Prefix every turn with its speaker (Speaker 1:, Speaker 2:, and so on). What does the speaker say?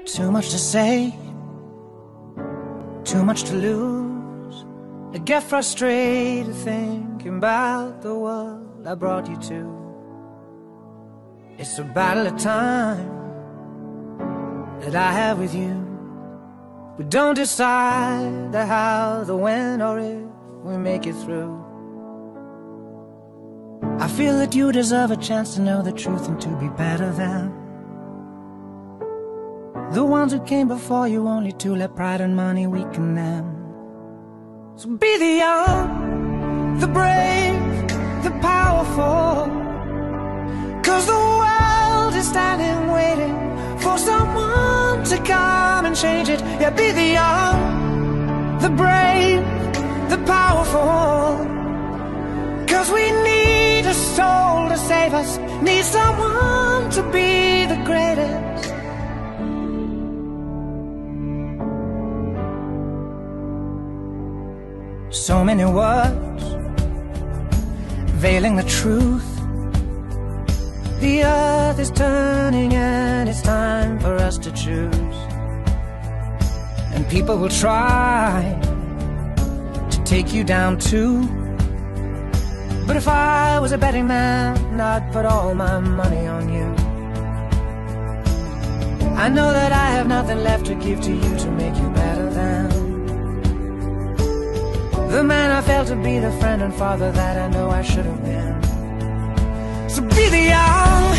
Speaker 1: Too much to say, too much to lose. I get frustrated thinking about the world I brought you to. It's a battle of time that I have with you. We don't decide the how, the when, or if we make it through. I feel that you deserve a chance to know the truth and to be better than the ones who came before you, only to let pride and money weaken them. So be the young, the brave, the powerful, 'cause the world is standing waiting for someone to come and change it. Yeah, be the young, the brave, the powerful, 'cause we need a soul to save us, need someone to be the greatest. So many words veiling the truth. The earth is turning and it's time for us to choose. And people will try to take you down too. But if I was a betting man, I'd put all my money on you. I know that I have nothing left to give to you to make you better than the man I failed to be, the friend and father that I know I should have been. So be the young,